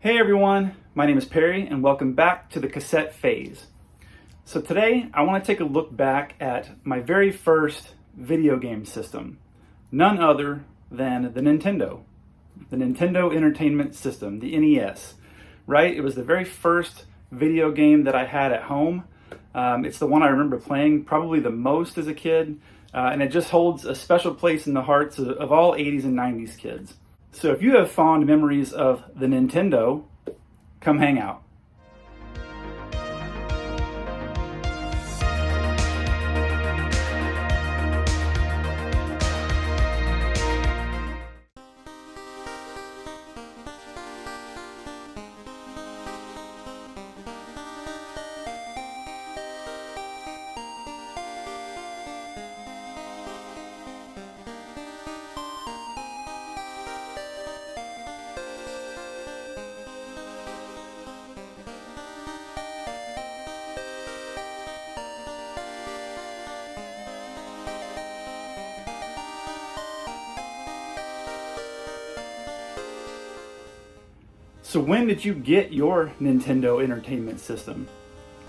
Hey everyone, my name is Perry and welcome back to the cassette phase. So today I want to take a look back at my very first video game system, none other than the Nintendo Entertainment System, the NES, right? It was the very first video game that I had at home. It's the one I remember playing probably the most as a kid, and it just holds a special place in the hearts of all 80s and 90s kids. So if you have fond memories of the Nintendo, come hang out. So when did you get your Nintendo Entertainment System?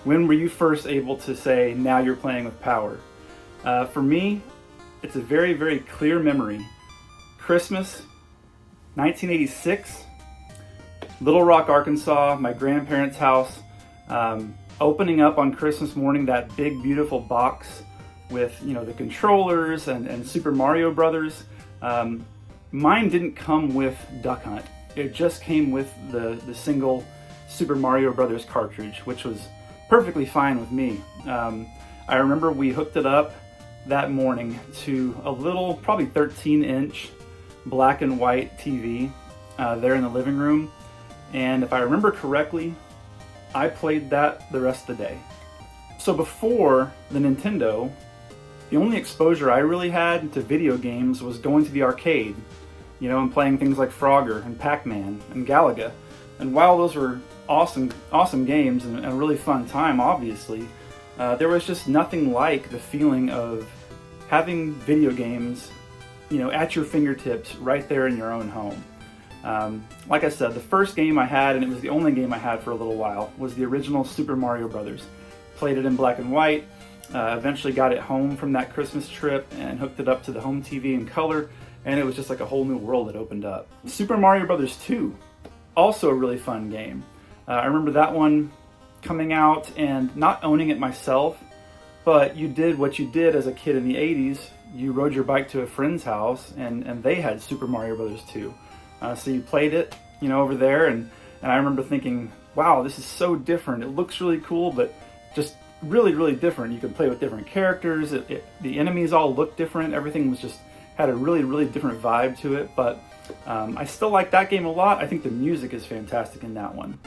When were you first able to say, now you're playing with power? For me, it's a very, very clear memory. Christmas, 1986, Little Rock, Arkansas, my grandparents' house, opening up on Christmas morning that big, beautiful box with, the controllers and Super Mario Brothers. Mine didn't come with Duck Hunt. It just came with the single Super Mario Brothers cartridge, which was perfectly fine with me. I remember we hooked it up that morning to a little, probably 13-inch black and white TV there in the living room. And if I remember correctly, I played that the rest of the day. So before the Nintendo, the only exposure I really had to video games was going to the arcade, and playing things like Frogger and Pac-Man and Galaga. And while those were awesome games and a really fun time, obviously, there was just nothing like the feeling of having video games, at your fingertips right there in your own home. Like I said, the first game I had, and it was the only game I had for a little while, was the original Super Mario Brothers. Played it in black and white, eventually got it home from that Christmas trip and hooked it up to the home TV in color, and it was just like a whole new world that opened up. Super Mario Brothers 2, also a really fun game. I remember that one coming out and not owning it myself, but you did what you did as a kid in the 80s. You rode your bike to a friend's house and they had Super Mario Brothers 2. So you played it, over there, and I remember thinking, wow, this is so different. It looks really cool, but just really, really different. You could play with different characters. The enemies all looked different. Everything was just had a really, really different vibe to it, but I still like that game a lot. I think the music is fantastic in that one.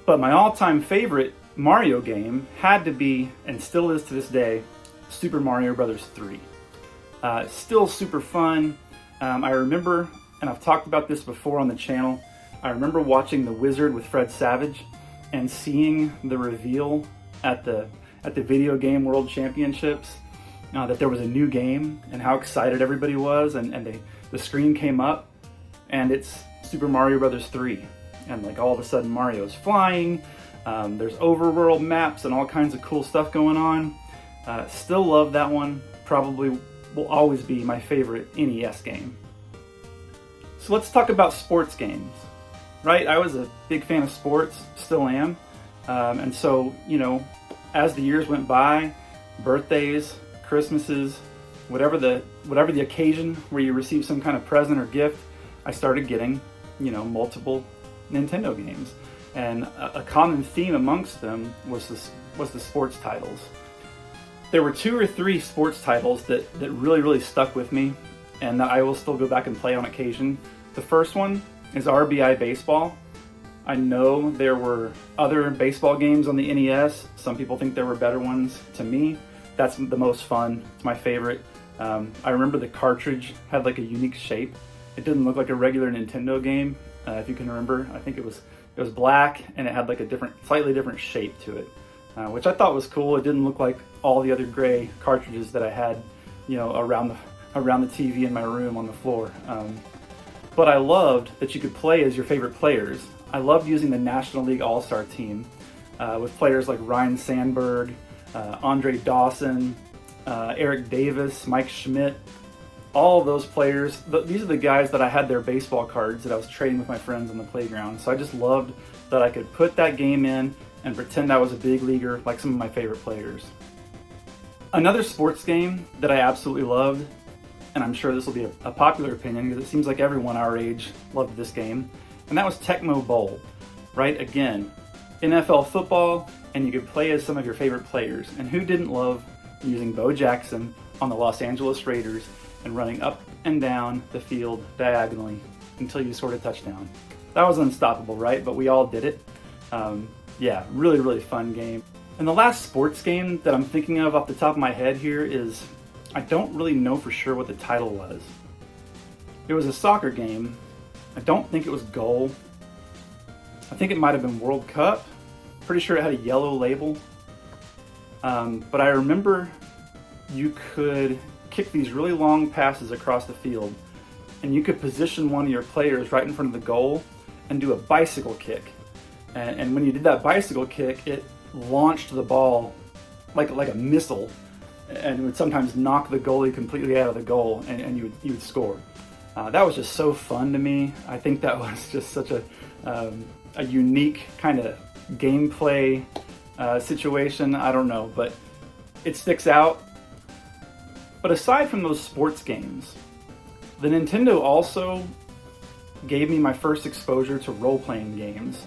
But my all-time favorite Mario game had to be, and still is to this day, Super Mario Brothers 3. Still super fun. I remember, and I've talked about this before on the channel, I remember watching The Wizard with Fred Savage and seeing the reveal at the Video Game World Championships, that there was a new game and how excited everybody was, and the screen came up and it's Super Mario Brothers 3, and like all of a sudden Mario's flying, there's overworld maps and all kinds of cool stuff going on. Still love that one, probably will always be my favorite NES game. So let's talk about sports games, right? I was a big fan of sports, still am, and so, as the years went by, birthdays, Christmases, whatever the occasion where you receive some kind of present or gift, I started getting, multiple Nintendo games. And a common theme amongst them was the sports titles. There were 2 or 3 sports titles that really, really stuck with me and that I will still go back and play on occasion. The first one is RBI Baseball. I know there were other baseball games on the NES. Some people think there were better ones. To me, that's the most fun. It's my favorite. I remember the cartridge had like a unique shape. It didn't look like a regular Nintendo game. If you can remember, I think it was black and it had like a slightly different shape to it, which I thought was cool. It didn't look like all the other gray cartridges that I had, around around the TV in my room on the floor. But I loved that you could play as your favorite players. I loved using the National League All-Star team with players like Ryan Sandberg, Andre Dawson, Eric Davis, Mike Schmidt. All of those players, these are the guys that I had their baseball cards that I was trading with my friends on the playground. So I just loved that I could put that game in and pretend I was a big leaguer like some of my favorite players. Another sports game that I absolutely loved, and I'm sure this will be a popular opinion because it seems like everyone our age loved this game, and that was Tecmo Bowl, right? Again, NFL football, and you could play as some of your favorite players. And who didn't love using Bo Jackson on the Los Angeles Raiders and running up and down the field diagonally until you scored a touchdown? That was unstoppable, right? But we all did it. Yeah, really, really fun game. And the last sports game that I'm thinking of off the top of my head here is, I don't really know for sure what the title was. It was a soccer game. I don't think it was Goal. I think it might have been World Cup. Pretty sure it had a yellow label. But I remember you could kick these really long passes across the field, and you could position one of your players right in front of the goal and do a bicycle kick. And when you did that bicycle kick, it launched the ball like a missile, and it would sometimes knock the goalie completely out of the goal, and you would score. That was just so fun to me. I think that was just such a unique kind of gameplay situation. I don't know, but it sticks out. But aside from those sports games, the Nintendo also gave me my first exposure to role-playing games.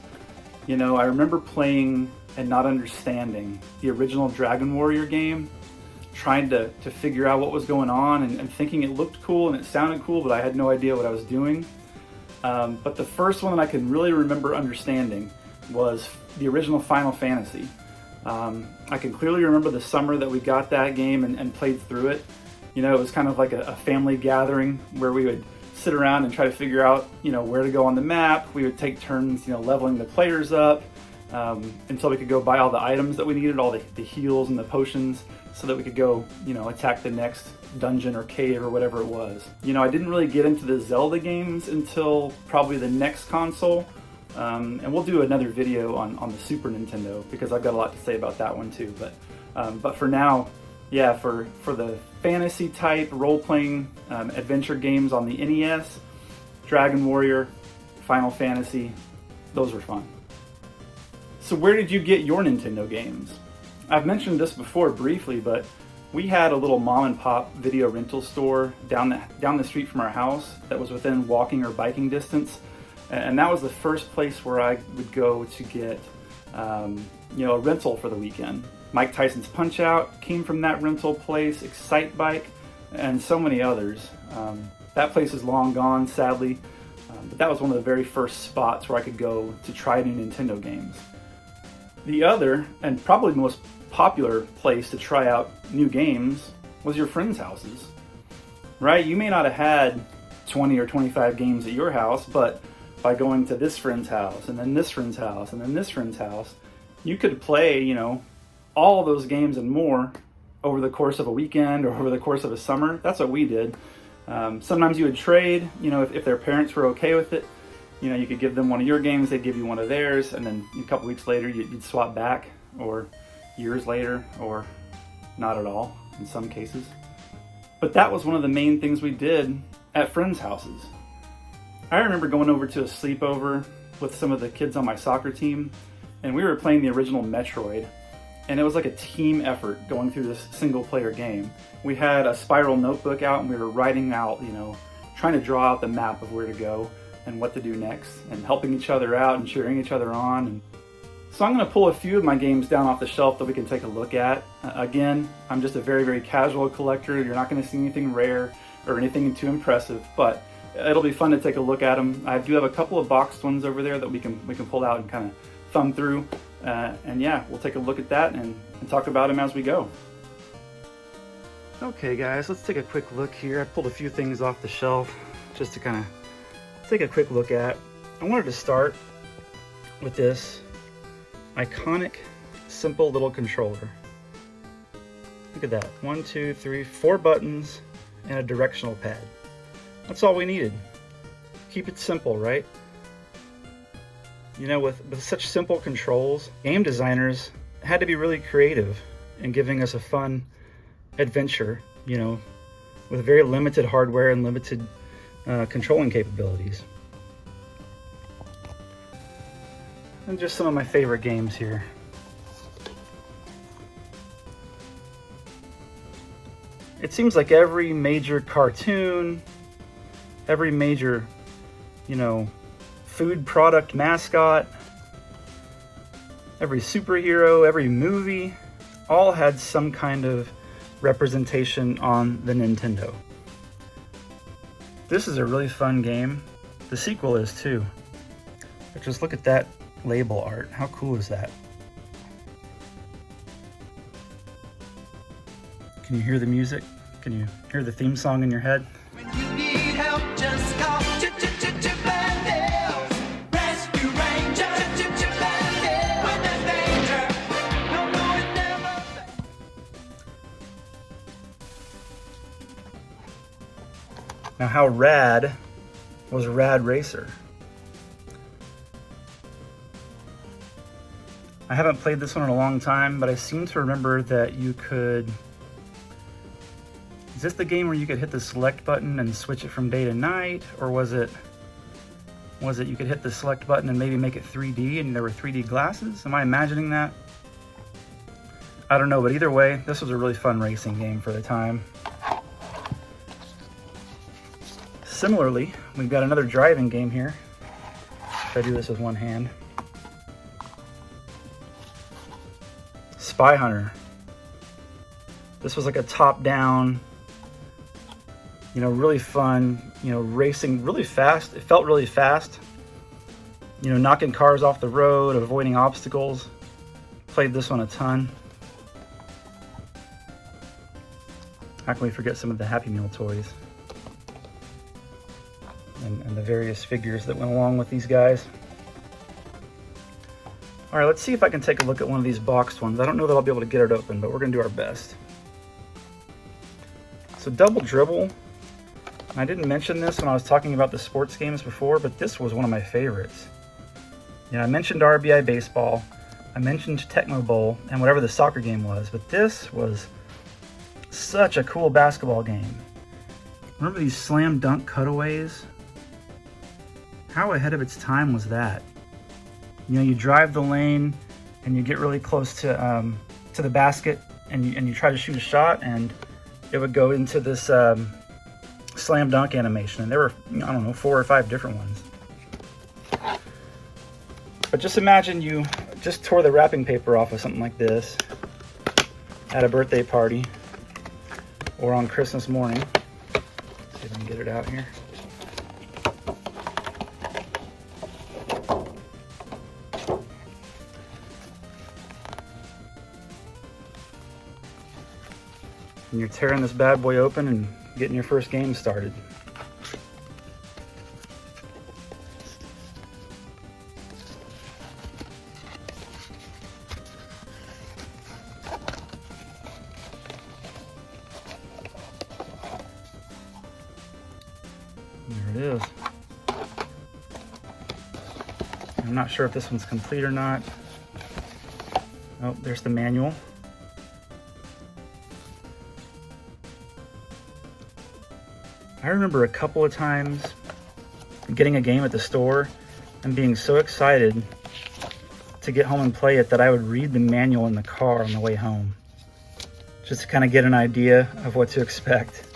You know, I remember playing and not understanding the original Dragon Warrior game, trying to figure out what was going on and thinking it looked cool and it sounded cool, but I had no idea what I was doing. But the first one that I can really remember understanding was the original Final Fantasy. I can clearly remember the summer that we got that game and played through it. You know, it was kind of like a family gathering where we would sit around and try to figure out, you know, where to go on the map. We would take turns, you know, leveling the players up until we could go buy all the items that we needed, all the heals and the potions, so that we could go, you know, attack the next dungeon or cave or whatever it was. You know, I didn't really get into the Zelda games until probably the next console. And we'll do another video on the Super Nintendo because I've got a lot to say about that one too. But for now, yeah, for the fantasy type role-playing adventure games on the NES, Dragon Warrior, Final Fantasy, those were fun. So where did you get your Nintendo games? I've mentioned this before briefly, but we had a little mom and pop video rental store down the street from our house that was within walking or biking distance. And that was the first place where I would go to get, you know, a rental for the weekend. Mike Tyson's Punch-Out came from that rental place, Excite Bike, and so many others. That place is long gone, sadly, but that was one of the very first spots where I could go to try new Nintendo games. The other, and probably the most popular place to try out new games was your friends' houses, right? You may not have had 20 or 25 games at your house, but by going to this friend's house, and then this friend's house, and then this friend's house, you could play, you know, all of those games and more over the course of a weekend or over the course of a summer. That's what we did. Sometimes you would trade, you know, if their parents were okay with it. You know, you could give them one of your games, they'd give you one of theirs, and then a couple weeks later you'd swap back, or years later, or not at all in some cases. But that was one of the main things we did at friends' houses. I remember going over to a sleepover with some of the kids on my soccer team, and we were playing the original Metroid, and it was like a team effort going through this single player game. We had a spiral notebook out and we were writing out, you know, trying to draw out the map of where to go and what to do next, and helping each other out and cheering each other on. And so I'm going to pull a few of my games down off the shelf that we can take a look at. Again, I'm just a very, very casual collector. You're not going to see anything rare or anything too impressive, but it'll be fun to take a look at them. I do have a couple of boxed ones over there that we can pull out and kind of thumb through. And yeah, we'll take a look at that and talk about them as we go. Okay guys, let's take a quick look here. I pulled a few things off the shelf just to kind of take a quick look at. I wanted to start with this iconic, simple little controller. Look at that, 1, 2, 3, 4 buttons and a directional pad. That's all we needed. Keep it simple, right? You know, with such simple controls, game designers had to be really creative in giving us a fun adventure, you know, with very limited hardware and limited controlling capabilities. And just some of my favorite games here. It seems like every major cartoon, every major, you know, food product mascot, every superhero, every movie, all had some kind of representation on the Nintendo. This is a really fun game. The sequel is too. But just look at that label art. How cool is that? Can you hear the music? Can you hear the theme song in your head? When you need help, just call Ch-Ch-Ch-Ch-Bandels. Rescue Rangers. Ch-Ch-Ch-Bandels. When there's danger, no, it never. Now, how rad was Rad Racer? I haven't played this one in a long time, but I seem to remember that you could... Is this the game where you could hit the select button and switch it from day to night? Or was it you could hit the select button and maybe make it 3D and there were 3D glasses? Am I imagining that? I don't know, but either way, this was a really fun racing game for the time. Similarly, we've got another driving game here. If I do this with one hand. Spy Hunter. This was like a top-down, you know, really fun, you know, racing really fast. It felt really fast. You know, knocking cars off the road, avoiding obstacles. Played this one a ton. How can we forget some of the Happy Meal toys? And the various figures that went along with these guys. All right, let's see if I can take a look at one of these boxed ones. I don't know that I'll be able to get it open, but we're gonna do our best. So Double Dribble, I didn't mention this when I was talking about the sports games before, but this was one of my favorites. You know, I mentioned RBI Baseball, I mentioned Tecmo Bowl, and whatever the soccer game was, but this was such a cool basketball game. Remember these slam dunk cutaways? How ahead of its time was that? You know, you drive the lane and you get really close to the basket and you try to shoot a shot and it would go into this slam dunk animation. And there were, I don't know, 4 or 5 different ones. But just imagine you just tore the wrapping paper off of something like this at a birthday party or on Christmas morning. Let's see if I can get it out here. And you're tearing this bad boy open and getting your first game started. There it is. I'm not sure if this one's complete or not. Oh, there's the manual. I remember a couple of times getting a game at the store and being so excited to get home and play it that I would read the manual in the car on the way home, just to kind of get an idea of what to expect.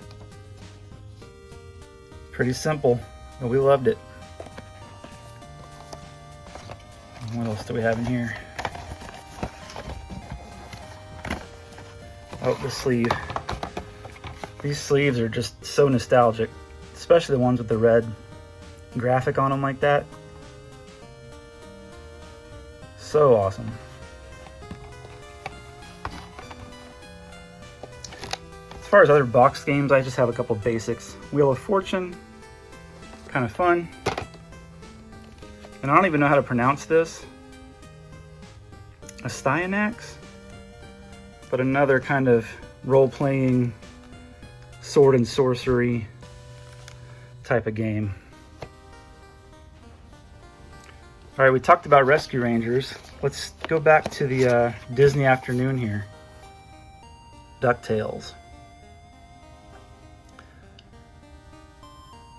Pretty simple, but we loved it. And what else do we have in here? Oh, the sleeve. These sleeves are just so nostalgic, especially the ones with the red graphic on them like that. So awesome. As far as other box games, I just have a couple basics. Wheel of Fortune, kind of fun. And I don't even know how to pronounce this. Astyanax? But another kind of role-playing sword and sorcery type of game. All right, we talked about Rescue Rangers. Let's go back to the Disney afternoon here. DuckTales.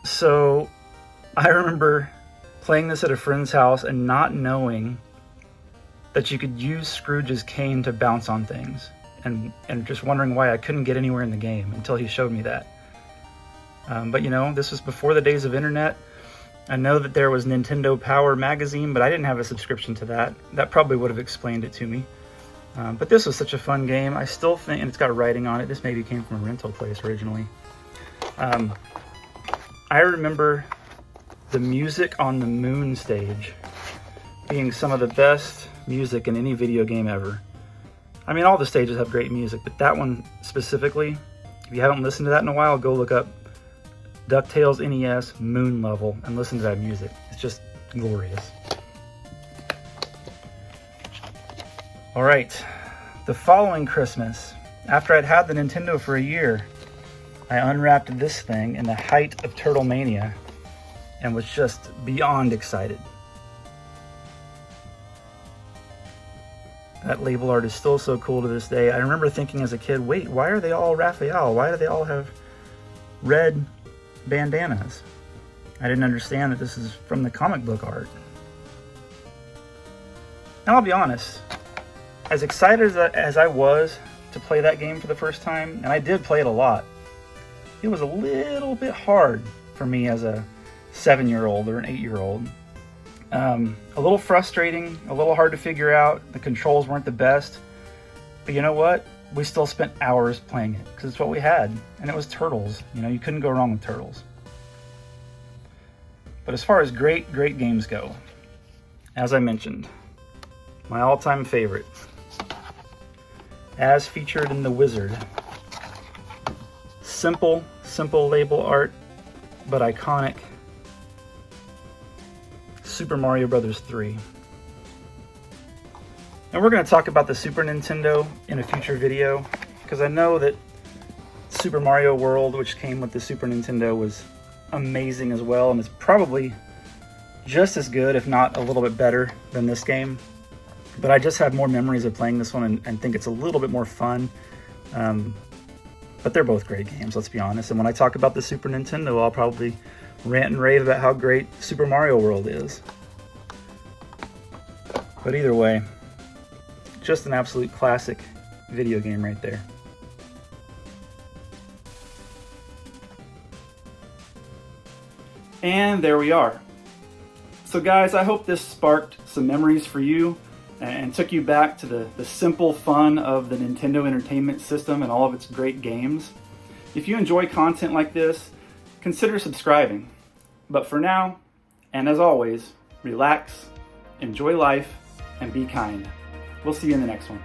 So I remember playing this at a friend's house and not knowing that you could use Scrooge's cane to bounce on things, and just wondering why I couldn't get anywhere in the game until he showed me that. But you know, this was before the days of internet. I know that there was Nintendo Power magazine, but I didn't have a subscription to that. That probably would have explained it to me. But this was such a fun game. I still think, and it's got writing on it. This maybe came from a rental place originally. I remember the music on the Moon stage being some of the best music in any video game ever. I mean, all the stages have great music, but that one specifically, if you haven't listened to that in a while, go look up DuckTales NES Moon Level and listen to that music. It's just glorious. All right, the following Christmas, after I'd had the Nintendo for a year, I unwrapped this thing in the height of Turtle Mania and was just beyond excited. That label art is still so cool to this day. I remember thinking as a kid, wait, why are they all Raphael? Why do they all have red bandanas? I didn't understand that this is from the comic book art. And I'll be honest, as excited as I was to play that game for the first time, and I did play it a lot, it was a little bit hard for me as a 7-year-old or an 8-year-old. A little frustrating, a little hard to figure out. The controls weren't the best. But you know what? We still spent hours playing it because it's what we had. And it was Turtles. You know, you couldn't go wrong with Turtles. But as far as great games go, as I mentioned, my all-time favorite, as featured in The Wizard. Simple label art, but iconic. Super Mario Bros. 3. And we're going to talk about the Super Nintendo in a future video, because I know that Super Mario World, which came with the Super Nintendo, was amazing as well, and it's probably just as good, if not a little bit better than this game. But I just have more memories of playing this one and think it's a little bit more fun. But they're both great games, let's be honest. And when I talk about the Super Nintendo, I'll probably rant and rave about how great Super Mario World is. But either way, just an absolute classic video game right there. And there we are. So guys, I hope this sparked some memories for you and took you back to the simple fun of the Nintendo Entertainment System and all of its great games. If you enjoy content like this, consider subscribing. But for now, and as always, relax, enjoy life, and be kind. We'll see you in the next one.